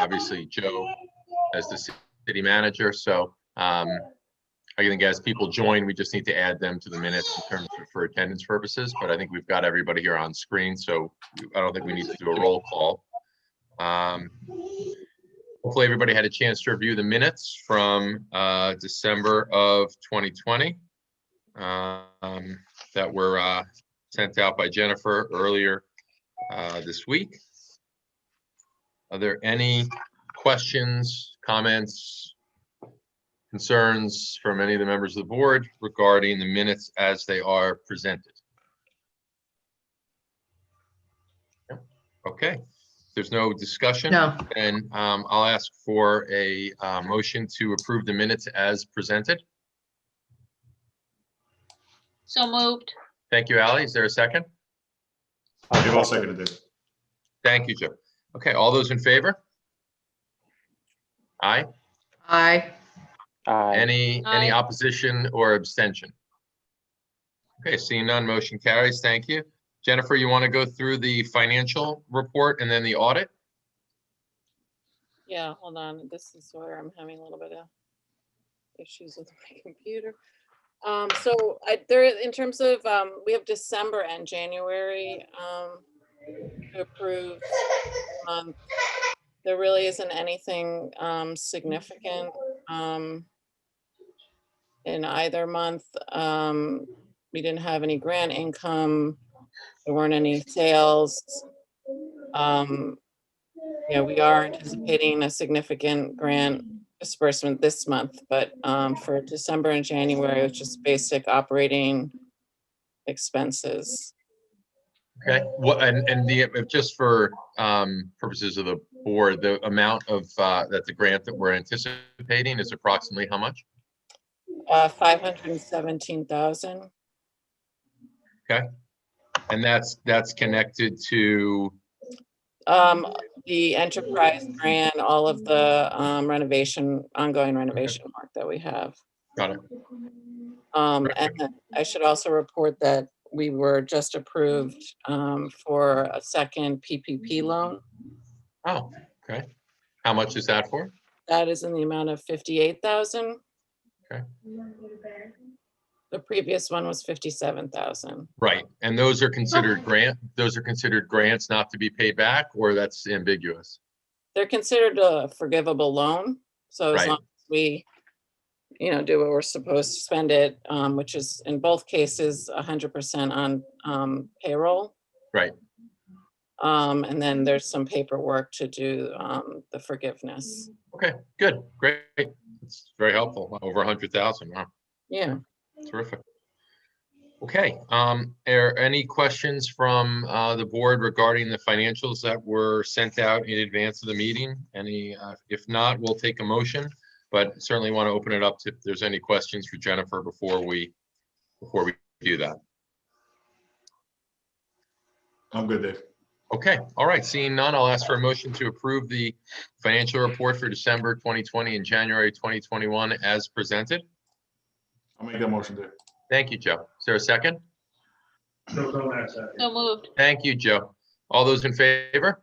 obviously Joe as the city manager. So I think as people join, we just need to add them to the minutes in terms of for attendance purposes. But I think we've got everybody here on screen, so I don't think we need to do a roll call. Hopefully everybody had a chance to review the minutes from December of 2020 that were sent out by Jennifer earlier this week. Are there any questions, comments, concerns from any of the members of the board regarding the minutes as they are presented? Okay, if there's no discussion. No. Then I'll ask for a motion to approve the minutes as presented. So moved. Thank you, Ally. Is there a second? I'll second it. Thank you, Joe. Okay, all those in favor? Aye. Aye. Any Aye. opposition or abstention? Okay, seeing none, motion carries. Thank you. Jennifer, you want to go through the financial report and then the audit? Yeah, hold on. This is where I'm having a little bit of issues with my computer. So there, in terms of, we have December and January to approve. There really isn't anything significant in either month. We didn't have any grant income. There weren't any sales. Yeah, we are anticipating a significant grant disbursement this month, but for December and January, it's just basic operating expenses. Okay, what and the just for purposes of the board, the amount of that the grant that we're anticipating is approximately how much? 517,000. Okay, and that's connected to The enterprise grant, all of the ongoing renovation work that we have. got it. And then I should also report that we were just approved for a second PPP loan. Oh, okay. How much is that for? That is in the amount of 58,000. Okay. The previous one was 57,000. Right, and those are considered grants not to be paid back, or that's ambiguous? They're considered a forgivable loan. So as Right. long as we, do what we're supposed to spend it, which is in both cases 100% on payroll. Right. And then there's some paperwork to do the forgiveness. Okay, good, great. It's very helpful. Over 100,000. Wow. Yeah. Terrific. Okay, are any questions from the board regarding the financials that were sent out in advance of the meeting? Any, if not, we'll take a motion, but certainly want to open it up to if there's any questions for Jennifer before we do that. I'm good, Dave. Okay, all right, seeing none, I'll ask for a motion to approve the financial report for December 2020 and January 2021 as presented. I'll make that motion, Dave. Thank you, Joe. Is there a second? So moved. Thank you, Joe. All those in favor?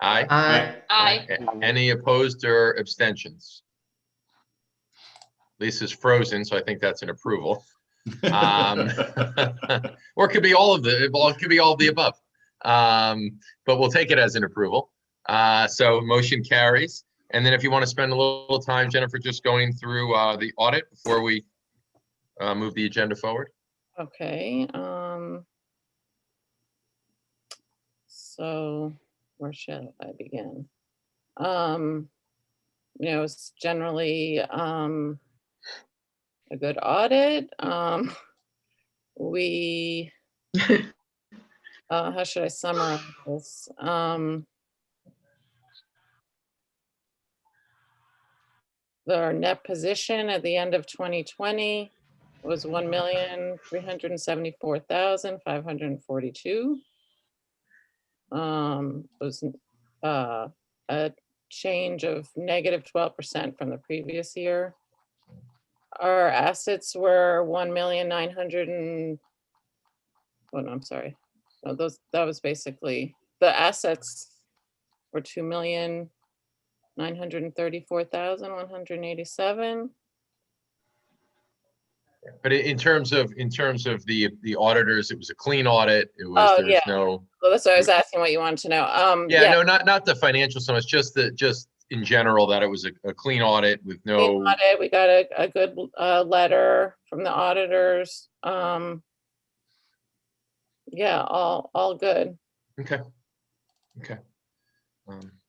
Aye. Aye. Aye. Any opposed or abstentions? Lisa's frozen, so I think that's an approval. Or it could be all of the above. But we'll take it as an approval. So motion carries. And then if you want to spend a little time, Jennifer, just going through the audit before we move the agenda forward. Okay. So where should I begin? It's generally a good audit. We how should I summarize this? Our net position at the end of 2020 was 1,374,542. Was a change of negative 12% from the previous year. Our assets were 1,900,000 and I'm sorry. No, that was basically the assets were 2,000,000. $934,187. But in terms of the auditors, it was a clean audit. It was, Oh, there was yeah. no, Well, that's what I was asking, what you wanted to know. yeah, no, not the financial sum. It's just in general that it was a clean audit with Clean no, audit. We got a good letter from the auditors. Yeah, all good. okay.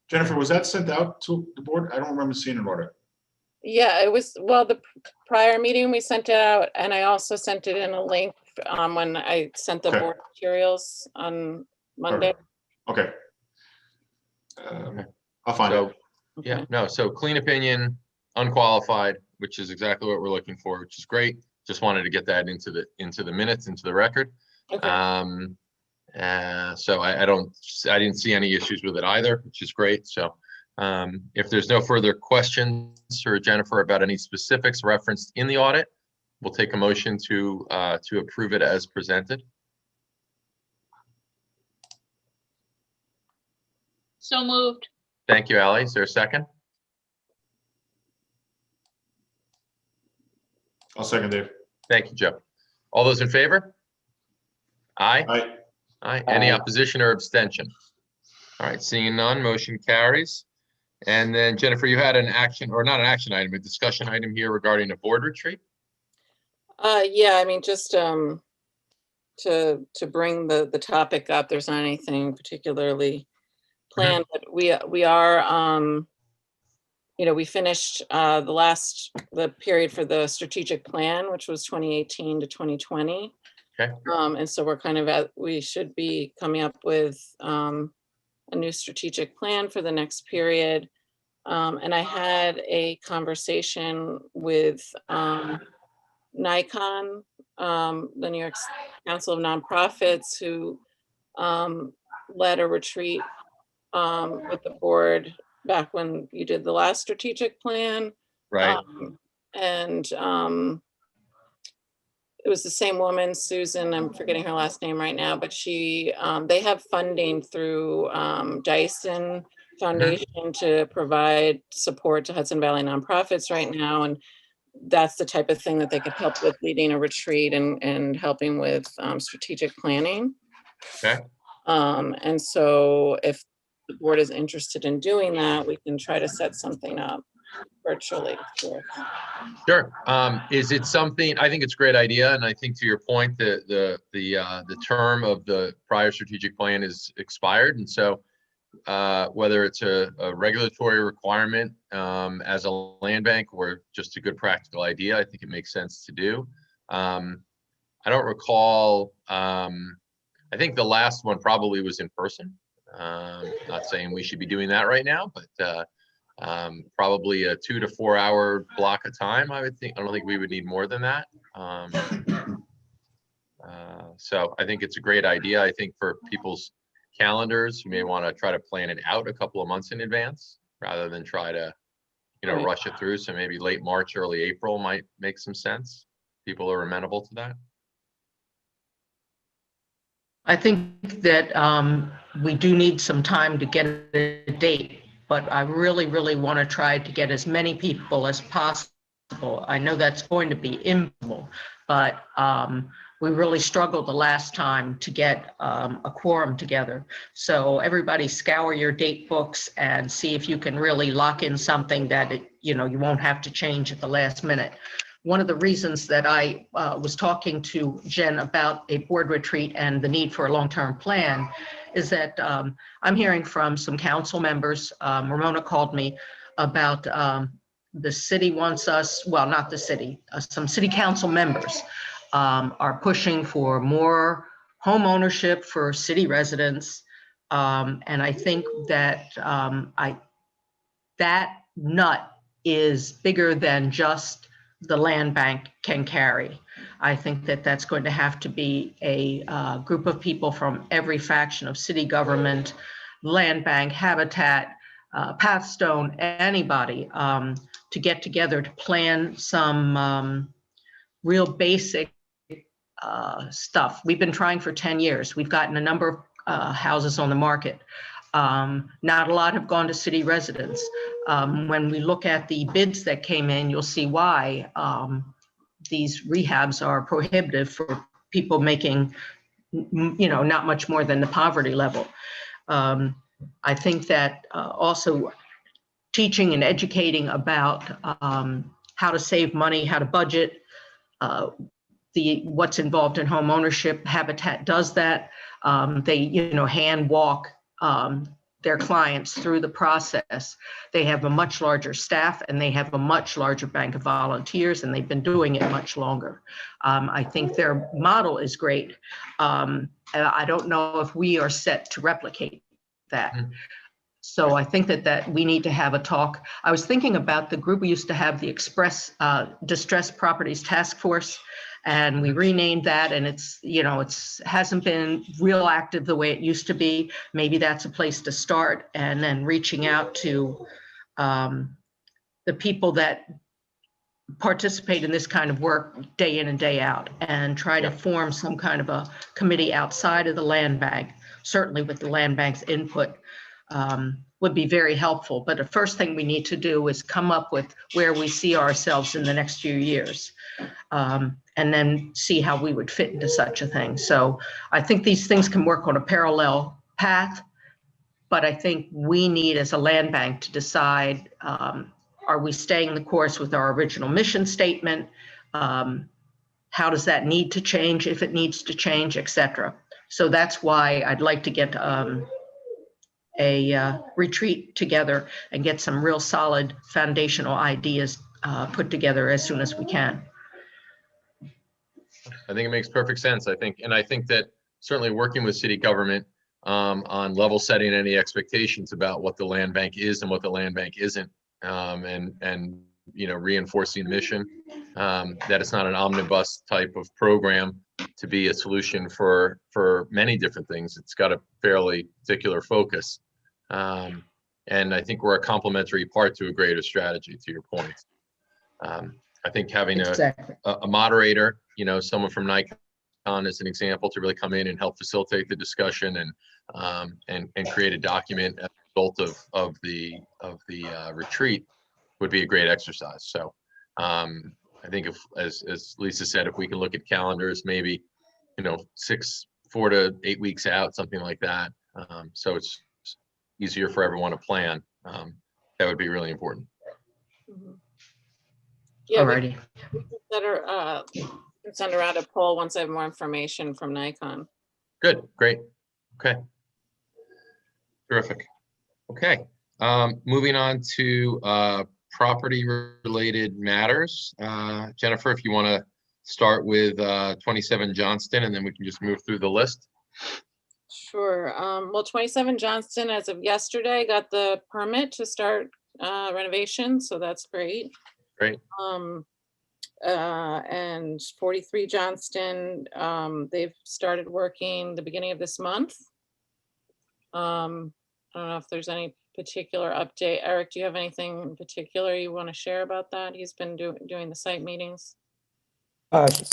Jennifer, was that sent out to the board? I don't remember seeing an order. Yeah, it was, well, the prior meeting we sent it out, and I also sent it in a link when I sent the Okay. board materials on Monday. Okay. I'll find it. So, yeah, Okay. no, so clean opinion, unqualified, which is exactly what we're looking for, which is great. Just wanted to get that into the minutes, into the record. Okay. So I didn't see any issues with it either, which is great. So if there's no further questions for Jennifer about any specifics referenced in the audit, we'll take a motion to approve it as presented. So moved. Thank you, Ally. Is there a second? I'll second, Dave. Thank you, Joe. All those in favor? Aye. Aye. Aye. Any Aye. opposition or abstention? All right, seeing none, motion carries. And then Jennifer, you had an action, or not an action item, a discussion item here regarding a board retreat. Yeah, I mean, just to bring the topic up, there's not anything particularly planned, but we are, we finished the period for the strategic plan, which was 2018 to 2020. Okay. And so we're kind of we should be coming up with a new strategic plan for the next period. And I had a conversation with NICON, the New York Council of Nonprofits, who led a retreat with the board back when you did the last strategic plan. Right. And it was the same woman, Susan, I'm forgetting her last name right now, but they have funding through Dyson Foundation to provide support to Hudson Valley nonprofits right now. And that's the type of thing that they could help with, leading a retreat and helping with strategic planning. Okay. And so if the board is interested in doing that, we can try to set something up virtually. Sure. Is it something, I think it's a great idea. And I think to your point, the term of the prior strategic plan is expired. And so whether it's a regulatory requirement as a land bank or just a good practical idea, I think it makes sense to do. I don't recall, I think the last one probably was in person. Not saying we should be doing that right now, but probably a 2 to 4 hour block of time, I would think. I don't think we would need more than that. So I think it's a great idea. I think for people's calendars, you may want to try to plan it out a couple of months in advance rather than try to, Right. rush it through. So maybe late March, early April might make some sense. People are amenable to that. I think that we do need some time to get a date, but I really, really want to try to get as many people as possible. I know that's going to be impossible, but we really struggled the last time to get a quorum together. So everybody scour your date books and see if you can really lock in something that you won't have to change at the last minute. One of the reasons that I was talking to Jen about a board retreat and the need for a long-term plan is that I'm hearing from some council members. Ramona called me about the city wants us, well, not the city, some city council members are pushing for more home ownership for city residents. And I think that that nut is bigger than just the land bank can carry. I think that that's going to have to be a group of people from every faction of city government, land bank, Habitat, Pathstone, anybody to get together to plan some real basic stuff. We've been trying for 10 years. We've gotten a number of houses on the market. Not a lot have gone to city residents. When we look at the bids that came in, you'll see why these rehabs are prohibitive for people making, not much more than the poverty level. I think that also teaching and educating about how to save money, how to budget, what's involved in home ownership. Habitat does that. They, hand walk their clients through the process. They have a much larger staff and they have a much larger bank of volunteers, and they've been doing it much longer. I think their model is great. I don't know if we are set to replicate that. So I think that we need to have a talk. I was thinking about the group we used to have, the Distressed Properties Task Force, and we renamed that, and it's hasn't been real active the way it used to be. Maybe that's a place to start, and then reaching out to the people that participate in this kind of work day in and day out, and try to form some kind of a committee outside of the land bank, certainly with the land bank's input. Would be very helpful. But the first thing we need to do is come up with where we see ourselves in the next few years, and then see how we would fit into such a thing. So I think these things can work on a parallel path, but I think we need, as a land bank, to decide, are we staying the course with our original mission statement? How does that need to change, if it needs to change, et cetera. So that's why I'd like to get a retreat together and get some real solid foundational ideas put together as soon as we can. I think it makes perfect sense. I think that certainly working with city government on level setting any expectations about what the land bank is and what the land bank isn't, and reinforcing the mission, that it's not an omnibus type of program to be a solution for many different things. It's got a fairly particular focus. And I think we're a complementary part to a greater strategy, to your point. I think having Exactly. a moderator, someone from Nikon as an example, to really come in and help facilitate the discussion and create a document as a result of the retreat would be a great exercise. So I think if, as Lisa said, if we can look at calendars, maybe 4 to 8 weeks out, something like that, so it's easier for everyone to plan, that would be really important. Mhm. Yeah, we Alrighty. can send around a poll once I have more information from Nikon. Good, great. Okay. Terrific. Okay. Moving on to property related matters. Jennifer, if you want to start with 27 Johnston, and then we can just move through the list. Sure. Well, 27 Johnston, as of yesterday, got the permit to start renovation, so that's great. Great. And 43 Johnston, they've started working the beginning of this month. I don't know if there's any particular update. Eric, do you have anything in particular you want to share about that? He's been doing the site meetings.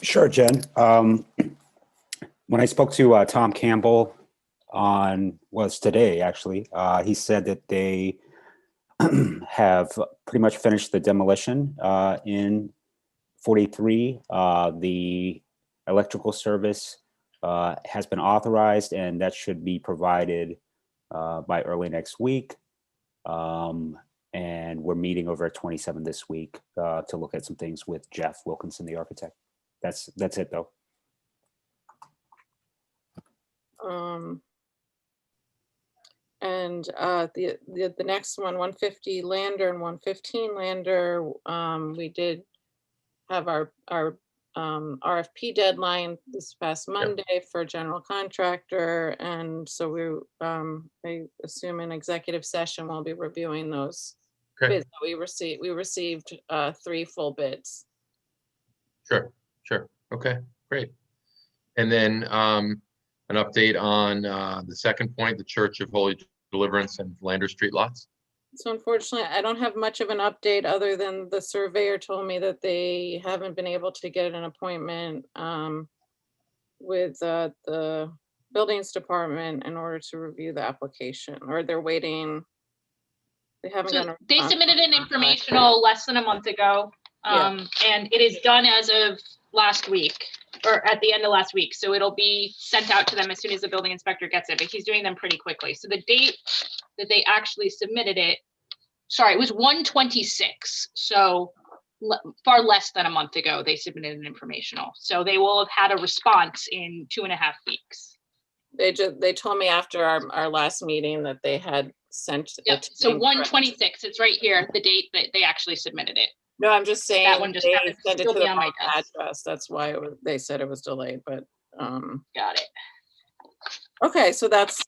Sure, Jen. When I spoke to Tom Campbell today, actually, he said that they have pretty much finished the demolition in 43. The electrical service has been authorized, and that should be provided by early next week. And we're meeting over at 27 this week to look at some things with Jeff Wilkinson, the architect. That's it, though. And the next one, 150 Lander and 115 Lander, we did have our RFP deadline this past Monday for general contractor, and so I assume in executive session we'll be reviewing those bids that we received. We received 3 full bids. Sure. Okay, great. And then an update on the second point, the Church of Holy Deliverance and Lander Street lots. So unfortunately, I don't have much of an update other than the surveyor told me that they haven't been able to get an appointment with the buildings department in order to review the application, or they're waiting? They haven't So gotten a they response submitted an from the contract. informational less than a month ago. Yeah. And it is done as of last week, or at the end of last week. So it'll be sent out to them as soon as the building inspector gets it, but he's doing them pretty quickly. So the date that they actually submitted it, sorry, it was 1/26. So far less than a month ago, they submitted an informational. So they will have had a response in 2.5 weeks. They told me after our last meeting that they had sent. the Yep, so thing correct. 1/26, it's right here, the date that they actually submitted it. No, I'm just saying one just they happened to sent it still to be the on my wrong desk. address. That's why they said it was delayed, but, Got it. okay, so that's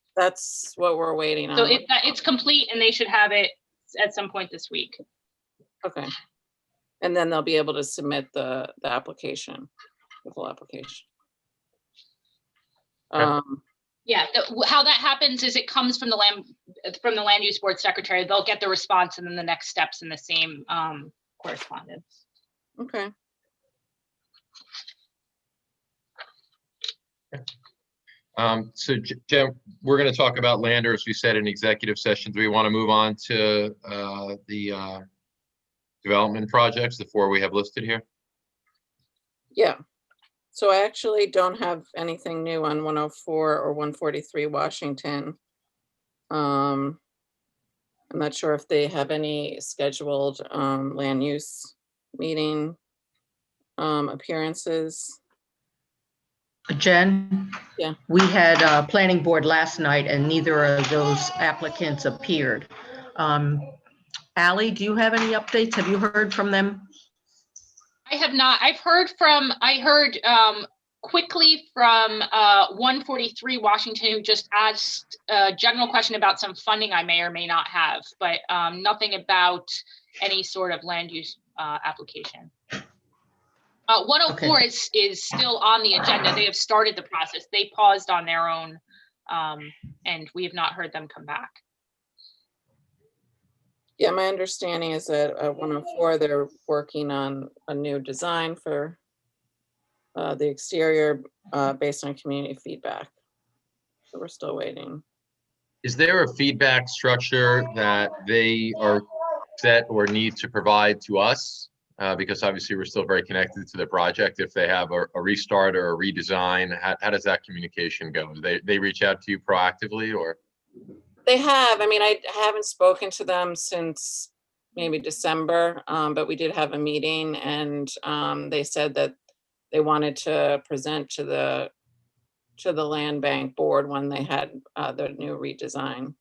what we're waiting on. So it's complete and they should have it at some point this week. Okay. And then they'll be able to submit the application, the full application. Okay. Yeah, how that happens is it comes from the land use board secretary. They'll get the response and then the next steps in the same correspondence. Okay. So Jen, we're going to talk about Lander, as we said in executive session. Do we want to move on to the development projects, the 4 we have listed here? Yeah. So I actually don't have anything new on 104 or 143 Washington. I'm not sure if they have any scheduled land use meeting appearances. Jen? Yeah. We had a planning board last night and neither of those applicants appeared. Ally, do you have any updates? Have you heard from them? I have not. I heard quickly from 143 Washington, who just asked a general question about some funding I may or may not have, but nothing about any sort of land use application. 104 is still on the agenda. They have started the process. They paused on their own, and we have not heard them come back. Yeah, my understanding is that at 104, they're working on a new design for the exterior based on community feedback. So we're still waiting. Is there a feedback structure that they are set or need to provide to us? Because obviously we're still very connected to the project. If they have a restart or a redesign, how does that communication go? They reach out to you proactively, or? They have. I mean, I haven't spoken to them since maybe December, but we did have a meeting, and they said that they wanted to present to the land bank board when they had the new redesign.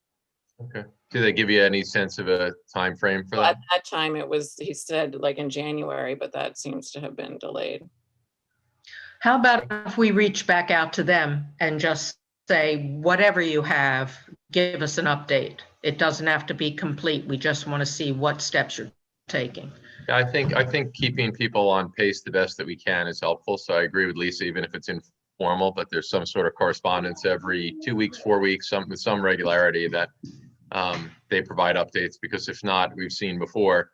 Okay. Do they give you any sense of a time frame for Well, that? at that time, it was, he said, like in January, but that seems to have been delayed. How about if we reach back out to them and just say, whatever you have, give us an update. It doesn't have to be complete. We just want to see what steps you're taking. Yeah, I think keeping people on pace the best that we can is helpful. So I agree with Lisa, even if it's informal, but there's some sort of correspondence every 2 weeks, 4 weeks, with some regularity that they provide updates, because if not, we've seen before,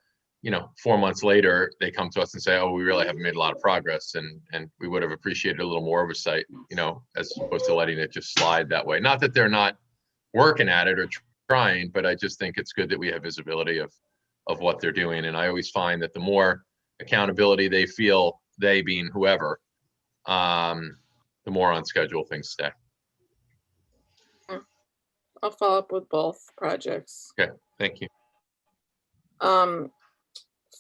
4 months later, they come to us and say, oh, we really haven't made a lot of progress, and we would have appreciated a little more oversight, as opposed to letting it just slide that way. Not that they're not working at it or trying, but I just think it's good that we have visibility of what they're doing. And I always find that the more accountability they feel, they being whoever, the more on schedule things stay. I'll follow up with both projects. Okay, thank you.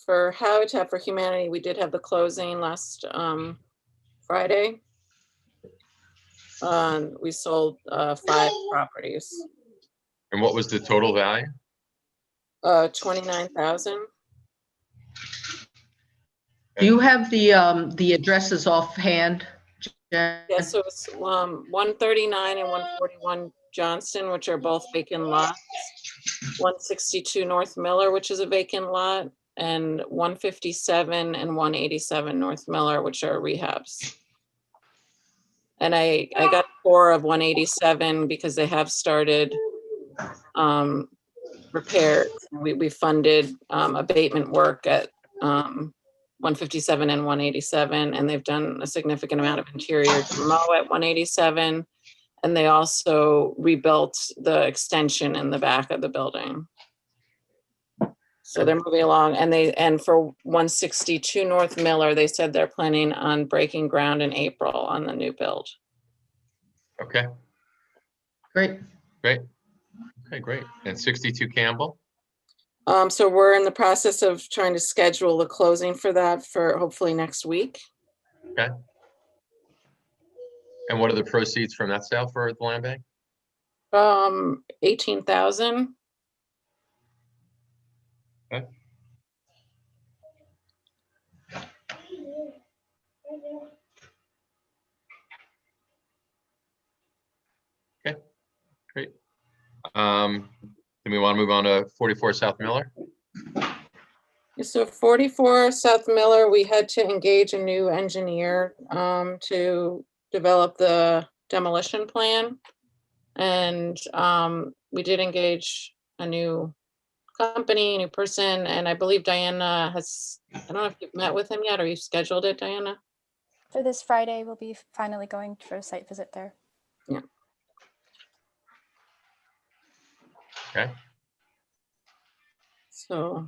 For Habitat for Humanity, we did have the closing last Friday. We sold 5 properties. And what was the total value? 29,000. Do you have the addresses offhand, Jen? Yeah, so it's 139 and 141 Johnston, which are both vacant lots. 162 North Miller, which is a vacant lot, and 157 and 187 North Miller, which are rehabs. And I got 4 of 187 because they have started repairs. We funded abatement work at 157 and 187, and they've done a significant amount of interior demo at 187. And they also rebuilt the extension in the back of the building. So they're moving along, and for 162 North Miller, they said they're planning on breaking ground in April on the new build. Okay, Great. great. Okay, great. And 62 Campbell? So we're in the process of trying to schedule the closing for that for hopefully next week. Okay. And what are the proceeds from that sale for the land bank? 18,000. Okay. Okay, great. Do we want to move on to 44 South Miller? So 44 South Miller, we had to engage a new engineer to develop the demolition plan. And we did engage a new company, a new person, and I believe Diana has, I don't know if you've met with him yet, or you scheduled it, Diana? For this Friday, we'll be finally going for a site visit there. Yeah. Okay, So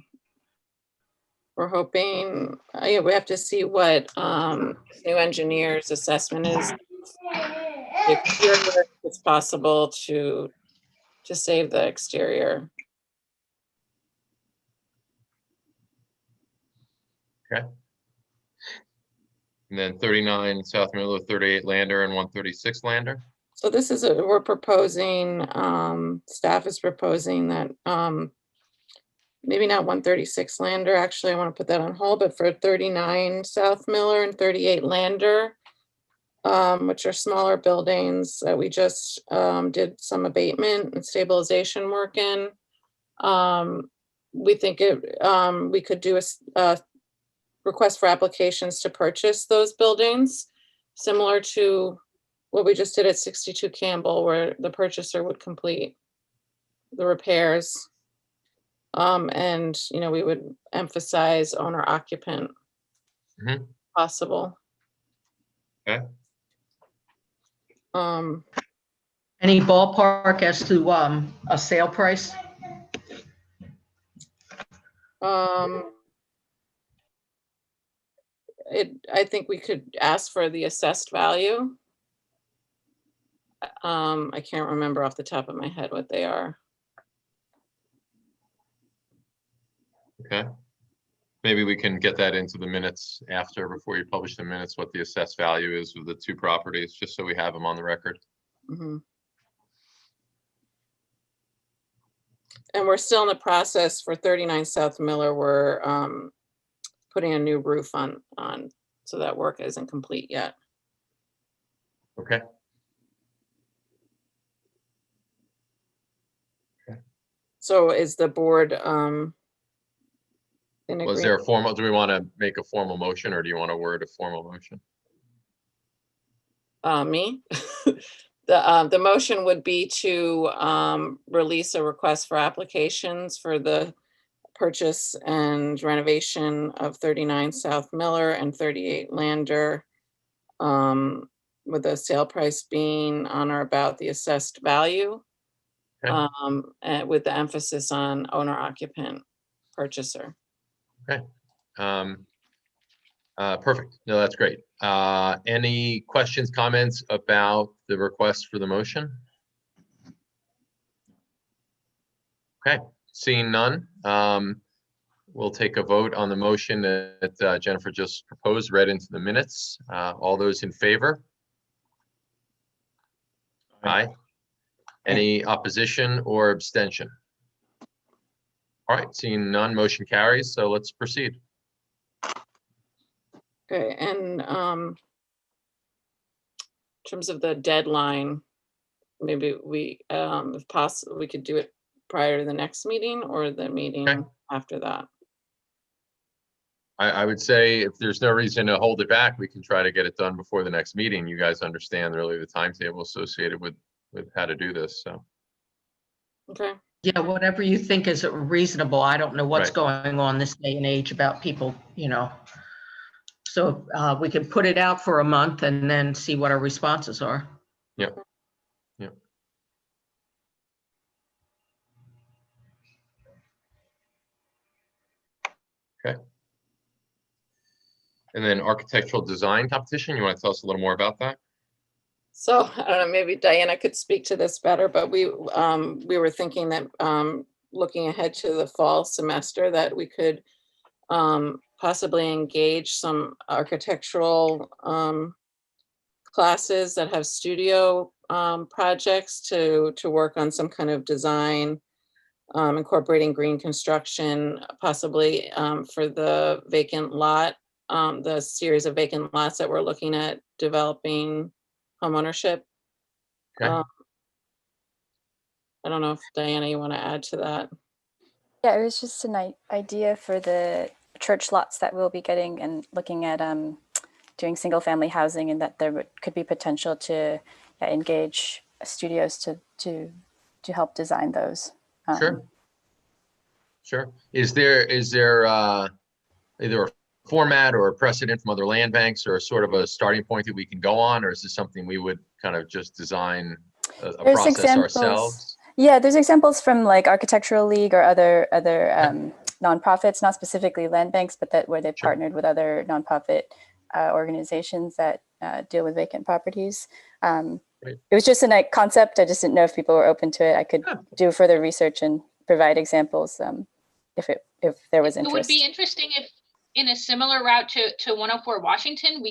we're hoping, yeah, we have to see what new engineer's assessment is. If it's possible to save the exterior. okay. And then 39 South Miller, 38 Lander, and 136 Lander? So this is, we're proposing, staff is proposing that maybe not 136 Lander, actually, I want to put that on hold, but for 39 South Miller and 38 Lander, which are smaller buildings that we just did some abatement and stabilization work in. We think we could do a request for applications to purchase those buildings, similar to what we just did at 62 Campbell, where the purchaser would complete the repairs. And, you know, we would emphasize owner occupant possible. Okay. Any ballpark as to a sale price? I think we could ask for the assessed value. I can't remember off the top of my head what they are. Okay. Maybe we can get that into the minutes after, before you publish the minutes, what the assessed value is of the two properties, just so we have them on the record. Mhm. And we're still in the process for 39 South Miller. We're putting a new roof on, so that work isn't complete yet. Okay. So is the board in Was agreement? there a formal, do we want to make a formal motion, or do you want to word a formal motion? Me? The motion would be to release a request for applications for the purchase and renovation of 39 South Miller and 38 Lander, with the sale price being on or about the assessed value, Okay. and with the emphasis on owner occupant purchaser. Perfect. No, that's great. Any questions, comments about the request for the motion? Okay, seeing none, we'll take a vote on the motion that Jennifer just proposed, read into the minutes. All those in favor? Aye. Any opposition or abstention? All right, seeing none, motion carries, so let's proceed. Okay, and in terms of the deadline, maybe we, if possible, we could do it prior to the next meeting or the meeting Okay. after that. I would say if there's no reason to hold it back, we can try to get it done before the next meeting. You guys understand really the timetable associated with how to do this, so. Okay, Yeah, whatever you think is reasonable. I don't know what's Right. going on this day and age about people, you know. So we can put it out for a month and then see what our responses are. Yep. And then architectural design competition, you want to tell us a little more about that? So I don't know, maybe Diana could speak to this better, but we were thinking that looking ahead to the fall semester that we could possibly engage some architectural classes that have studio projects to work on some kind of design, incorporating green construction, possibly for the vacant lot, the series of vacant lots that we're looking at developing homeownership. Okay. I don't know if Diana, you want to add to that? Yeah, it was just an idea for the church lots that we'll be getting and looking at doing single family housing, and that there could be potential to engage studios to help design those. Sure. Sure. Is there either a format or a precedent from other land banks or sort of a starting point that we can go on, or is this something we would kind of just design a There's process examples. ourselves? Yeah, there's examples from like Architectural League or other nonprofits, not specifically land banks, but where they've Sure. partnered with other nonprofit organizations that deal with vacant properties. Great. It was just a concept. I just didn't know if people were open to it. I could do further research and provide examples if there was interest. It would be interesting if, in a similar route to 104 Washington,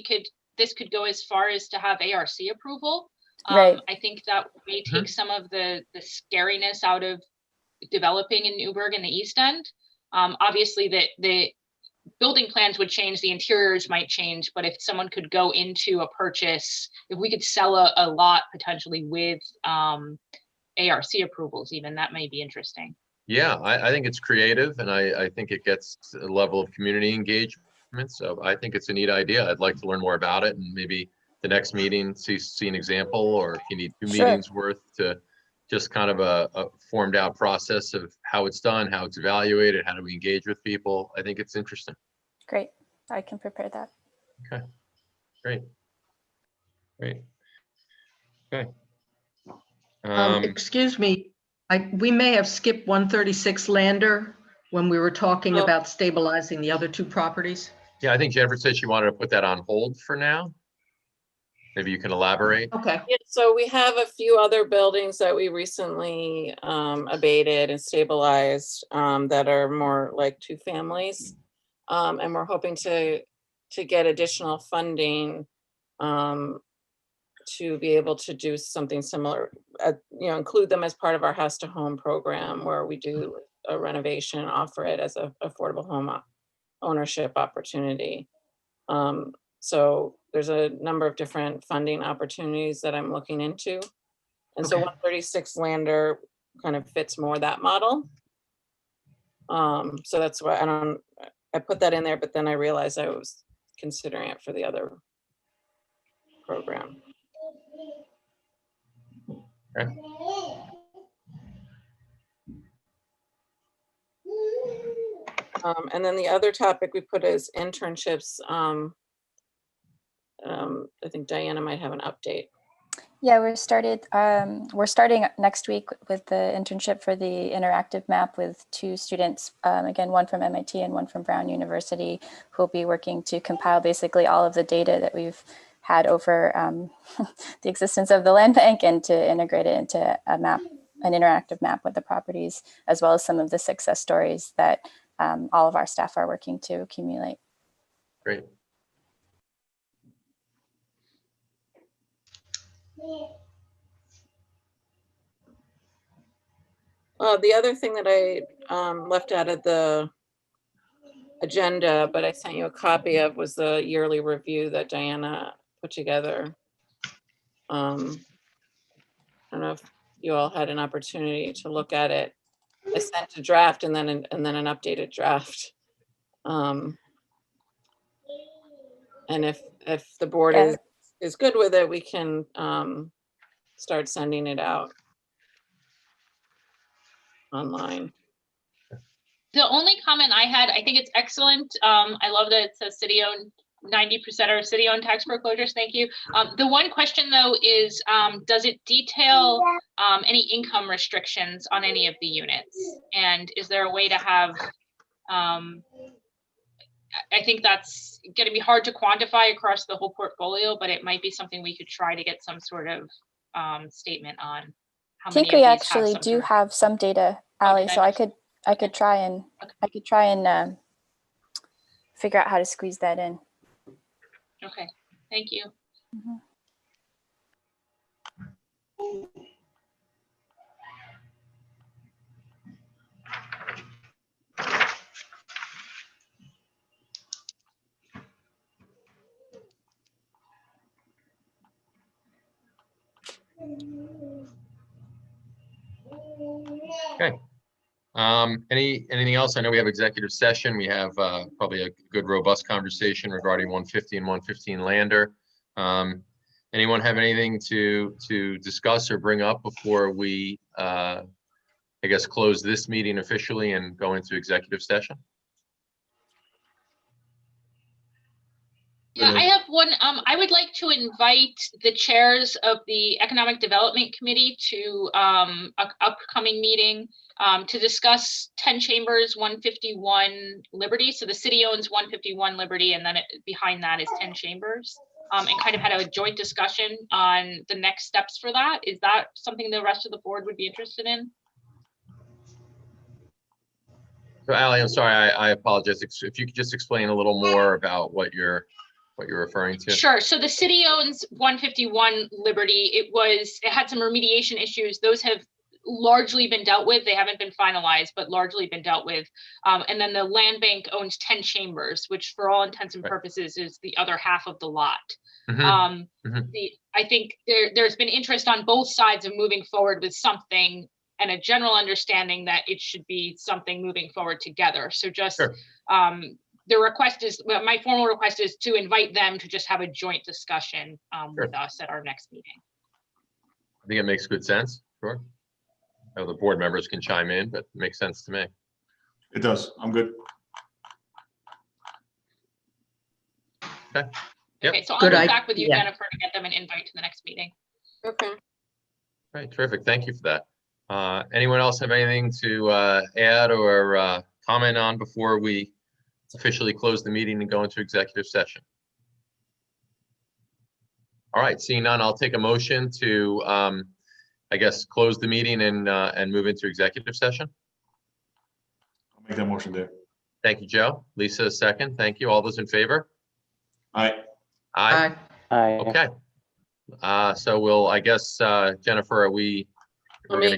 this could go as far as to have ARC approval. Right. I think that may take some of the scariness out of developing in Newburgh in the East End. Obviously, the building plans would change, the interiors might change, but if someone could go into a purchase, if we could sell a lot potentially with ARC approvals, even, that may be interesting. Yeah, I think it's creative, and I think it gets a level of community engagement. So I think it's a neat idea. I'd like to learn more about it, and maybe the next meeting see an example, or if you need two Sure. meetings worth to just kind of a formed out process of how it's done, how it's evaluated, how do we engage with people. I think it's interesting. Great. I can prepare that. Okay, great. Great. Okay. Excuse me, we may have skipped 136 Lander when we were talking Oh. about stabilizing the other two properties. Yeah, I think Jennifer said she wanted to put that on hold for now. Maybe you can elaborate. Okay. Yeah, so we have a few other buildings that we recently abated and stabilized that are more like two families. And we're hoping to get additional funding to be able to do something similar, include them as part of our house to home program, where we do a renovation and offer it as an affordable home ownership opportunity. So there's a number of different funding opportunities that I'm looking into. And so Okay. 136 Lander kind of fits more that model. So that's why I put that in there, but then I realized I was considering it for the other program. Okay. And then the other topic we put is internships. I think Diana might have an update. Yeah, we're starting next week with the internship for the interactive map with two students, again, one from MIT and one from Brown University, who will be working to compile basically all of the data that we've had over the existence of the land bank and to integrate it into a map, an interactive map with the properties, as well as some of the success stories that all of our staff are working to accumulate. Great. The other thing that I left out of the agenda, but I sent you a copy of, was the yearly review that Diana put together. I don't know if you all had an opportunity to look at it. I sent a draft and then an updated draft. And if the board Yeah. is good with it, we can start sending it out online. The only comment I had, I think it's excellent. I love that it says city-owned, 90% are city-owned tax foreclosures. Thank you. The one question though is, does it detail any income restrictions on any of the units? And is there a way to have I think that's gonna be hard to quantify across the whole portfolio, but it might be something we could try to get some sort of statement on. How I think many we of these have actually some do sort of- have some data, Ally, did I so I miss- could try and figure out how to squeeze that in. Okay, thank you. Mhm. Okay. Anything else? I know we have executive session. We have probably a good robust conversation regarding 150 and 115 Lander. Anyone have anything to discuss or bring up before we, I guess, close this meeting officially and go into executive session? Yeah, I have one. I would like to invite the chairs of the Economic Development Committee to an upcoming meeting to discuss 10 Chambers 151 Liberty. So the city owns 151 Liberty, and then behind that is 10 Chambers, and kind of had a joint discussion on the next steps for that. Is that something the rest of the board would be interested in? So Ally, I'm sorry, I apologize. If you could just explain a little more about what you're referring to. Sure. So the city owns 151 Liberty. It had some remediation issues. Those have largely been dealt with. They haven't been finalized, but largely been dealt with. And then the land bank owns 10 Chambers, which for all intents and purposes is the other half of the lot. Mhm. I think there's been interest on both sides of moving forward with something, and a general understanding that it should be something moving forward together. So just Sure. the request is, well, my formal request is to invite them to just have a joint discussion with us at our next meeting. I think it makes good sense. Sure. I know the board members can chime in, but it makes sense to me. It does. I'm good. Yep. Okay, so I'll Good move idea. back with you, Jennifer, to get them an invite to the next meeting. Okay. Right, terrific. Thank you for that. Anyone else have anything to add or comment on before we officially close the meeting and go into executive session? All right, seeing none, I'll take a motion to, I guess, close the meeting and move into executive session. I'll make that motion, Dave. Thank you, Joe. Lisa, a second. Thank you. All those in favor? Aye. Aye. Aye. Okay. So we'll, I guess, Jennifer, are we, Let we're me gonna